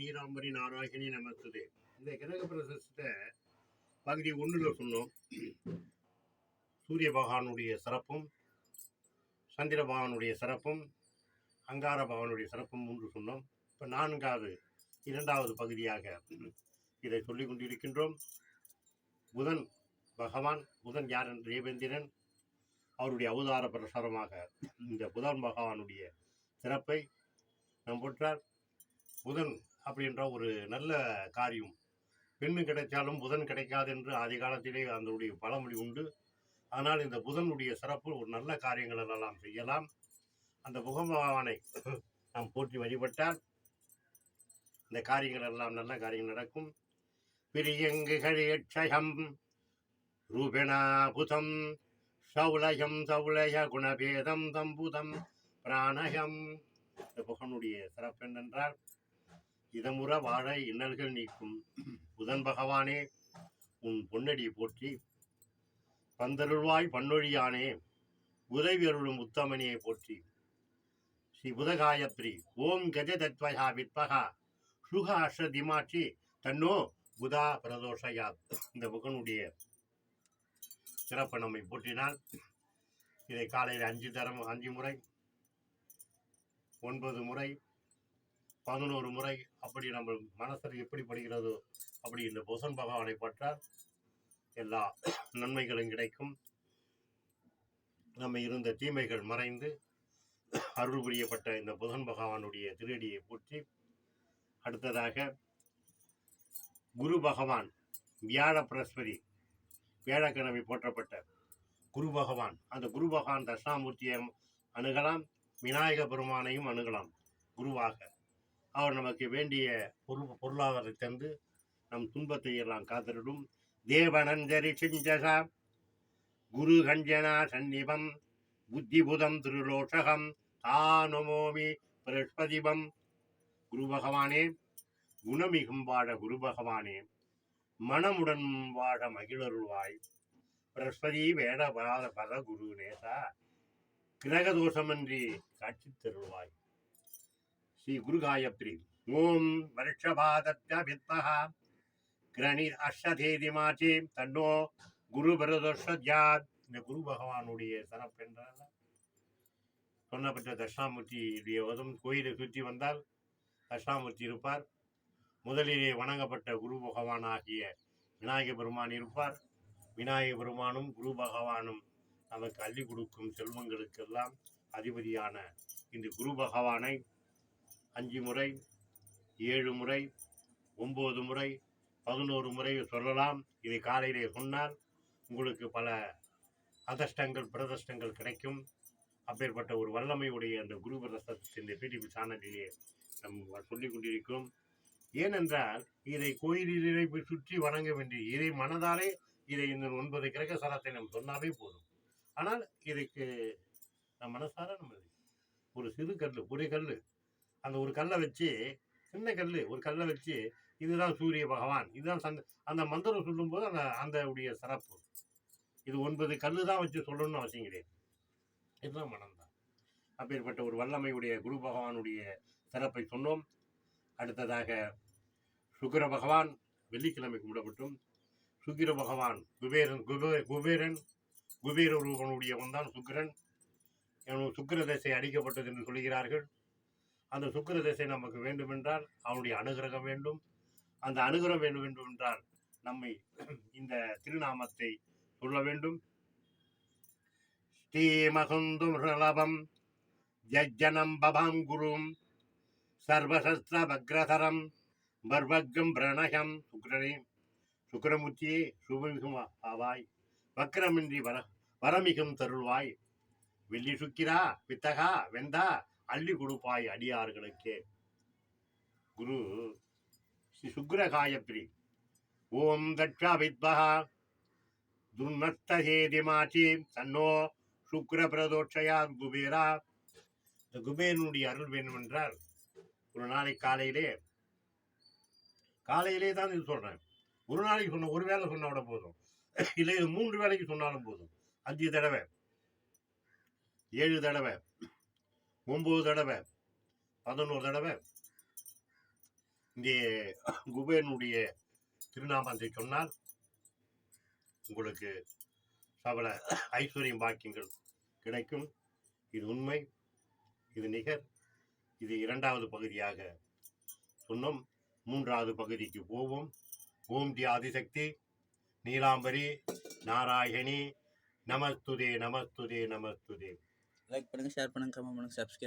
நீராம்பரி நாராயணி நமஸ்தே. இந்த கிரக பிரசஸ்த பகுதி 1ல சொன்னோம். சூரிய பகவானுடைய சிறப்பும், சந்திர பகவானுடைய சிறப்பும், அங்கார பகவானுடைய சிறப்பும் 3 சொன்னோம். இப்போ 2வது பகுதியாக இதை சொல்லிக் கொண்டிருக்கின்றோம். புதன் பகவான், புதன் யார் என்ற தேவேந்திரன், அவருடைய அவதார பிரசாரமாக இந்த புதன் பகவானுடைய சிறப்பை நாம் போற்றார். புதன் அப்படின்ற ஒரு நல்ல காரியம், பெண்ணு கிடைச்சாலும் புதன் கிடைக்காது என்று ஆதி காலத்திலே அதனுடைய பழமொழி உண்டு. ஆனால் இந்த புதனுடைய சிறப்பு ஒரு நல்ல காரியங்கள் எல்லாம் செய்யலாம். அந்த புதன் பகவானை நாம் போற்றி வழிபட்டால் இந்த காரியங்கள் எல்லாம் நல்ல காரியங்கள் நடக்கும். பிரியங்கு கழியட்சயம் ரூபேணா புதம் சௌலயம் சௌலய குணபேதம் தம்புதம் பிராணயம். இந்த புகனுடைய சிறப்பு என்னென்றால், இதமுற வாழ இன்னல்கள் நீக்கும் புதன் பகவானே உன் பொன்னடி போற்றி, பந்தருள்வாய் பன்னொழியானே உதவி அருளும் உத்தமனியை போற்றி, ஸ்ரீ புதகாயத்ரி ஓம் கஜ தத்வயா வித்வகா சுக அஷ்ட திமாட்சி தன்னோ புதா பிரதோஷயாத். இந்த புகனுடைய சிறப்பை நம்மை போற்றினால் இதை காலையில் 5 முறை, 9 முறை, 11 முறை, அப்படி நம்ம மனசில் எப்படி படுகிறதோ அப்படி இந்த புதன் பகவானை பற்றால் எல்லா நன்மைகளும் கிடைக்கும். நம்ம இருந்த தீமைகள் மறைந்து அருள் புரியப்பட்ட இந்த புதன் பகவானுடைய திருடியை போற்றி, அடுத்ததாக குரு பகவான் வியாழ பிரஸ்பதி வியாழக்கிழமை போற்றப்பட்ட குரு பகவான், அந்த குரு பகவான் தட்சிணாமூர்த்தியை அணுகலாம், விநாயக பெருமானையும் அணுகலாம். குருவாக அவர் நமக்கு வேண்டிய பொருளாதாரத்தை தந்து நம் துன்பத்தை எல்லாம் காத்திடும். தேவனஞ்சரி சிஞ்சசா குரு கஞ்சனா சன்னிபம் புத்திபுதம் திருலோஷகம் தானமோமி பிரஸ்பதிபம். குரு பகவானே, குணமிகும் வாழ குரு பகவானே, மனமுடன் வாழ மகிழருள்வாய், பிரஸ்பதி வேட பத குரு நேசா கிரகதோஷமன்றி காட்சி தருள்வாய். ஸ்ரீ குரு காயத்ரி ஓம் வருஷபாதத்ய வித்மஹா கிரணி அஷ்டதேதி மாச்சி தன்னோ குரு பிரதோஷத்யாத். இந்த குரு பகவானுடைய சிறப்பு என்றால், சொன்னப்பட்ட தட்சிணாமூர்த்தியுடைய வதம் கோயிலை சுற்றி வந்தால் தட்சிணாமூர்த்தி இருப்பார். முதலிலே வணங்கப்பட்ட குரு பகவான் ஆகிய விநாயக பெருமான் இருப்பார். விநாயக பெருமானும் குரு பகவானும் நமக்கு அள்ளி கொடுக்கும் செல்வங்களுக்கெல்லாம் அதிபதியான இந்த குரு பகவானை 5 முறை, 7 முறை, 9 முறை, 11 முறை சொல்லலாம். இதை காலையிலே சொன்னால் உங்களுக்கு பல அதிர்ஷ்டங்கள் பிரதிஷ்டங்கள் கிடைக்கும். அப்பேற்பட்ட ஒரு வல்லமையுடைய அந்த குரு பிரதேசத்தை இந்த பிடிபி சேனலிலே நம்ம சொல்லிக் கொண்டிருக்கிறோம். ஏனென்றால் இதை கோயிலிலே போய் சுற்றி வணங்க வேண்டிய, இதை மனதாலே இதை இந்த 9 கிரக சலத்தை நம்ம சொன்னாவே போதும். ஆனால் இதுக்கு நம் மனசார நம்ம ஒரு சிறு கல், ஒரு கல், அந்த ஒரு கல்லை வச்சு, சின்ன கல் ஒரு கல்லை வச்சு, இதுதான் சூரிய பகவான், இதுதான் அந்த மந்திரம் சொல்லும்போது அந்த உடைய சிறப்பு. இது 9 கல் தான் வச்சு சொல்லணும்னு அவசியம் கிடையாது. இதுதான் மனம்தான். அப்பேற்பட்ட ஒரு வல்லமையுடைய குரு பகவானுடைய சிறப்பை சொன்னோம். அடுத்ததாக சுக்கிர பகவான் வெள்ளிக்கிழமை கும்பிடப்பட்டும். சுக்கிர பகவான் குபேர ரூபனுடையவன் தான் சுக்கிரன். சுக்கிர தசை அடிக்கப்பட்டது என்று சொல்கிறார்கள். அந்த சுக்கிர தசை நமக்கு வேண்டுமென்றால் அவனுடைய அனுகிரகம் வேண்டும். அந்த அனுகிரகம் வேண்டும் என்றால் நம்மை இந்த திருநாமத்தை சொல்ல வேண்டும். ஸ்ரீமகுந்தும் ரிலபம் ஜஜ்ஜனம் பபாம் குரும் சர்வசஸ்திர பக்ரதரம் பர்வகம் பிரணயம். சுக்கிரனே, சுக்கிரமூர்த்தியே, சுபமிகும் ஆவாய், வக்கிரமின்றி வரமிகும் தருள்வாய், வெள்ளி சுக்கிரா வித்தகா வெந்தா அள்ளி கொடுப்பாய் அடியார்களுக்கே. குரு ஸ்ரீ சுக்கிர காயத்ரி ஓம் தட்சா வித்வகா துர்மத்தஹேதி மாச்சி தன்னோ சுக்கிர பிரதோஷயா குபேரா. இந்த குபேரனுடைய அருள் வேண்டுமென்றால் ஒரு நாளை காலையிலே தான் இது சொல்றேன். ஒரு நாளைக்கு சொன்ன, ஒரு வேளை சொன்ன விட போதும், இல்லை 3 வேளைக்கு சொன்னாலும் போதும். 5 தடவை, 7 தடவை, 9 தடவை, 11 தடவை இங்கே குபேரனுடைய திருநாமத்தை சொன்னால் உங்களுக்கு சபல ஐஸ்வர்யம் பாக்கியங்கள் கிடைக்கும். இது உண்மை, இது நிகர். இது 2வது பகுதியாக சொன்னோம். 3வது பகுதிக்கு போவோம். ஓம் தி ஆதிசக்தி நீலாம்பரி நாராயணி நமஸ்துதே நமஸ்துதே நமஸ்துதே. லைக் பண்ணுங்க, ஷேர் பண்ணுங்க, கமெண்ட் பண்ணுங்க, சப்ஸ்கிரைப்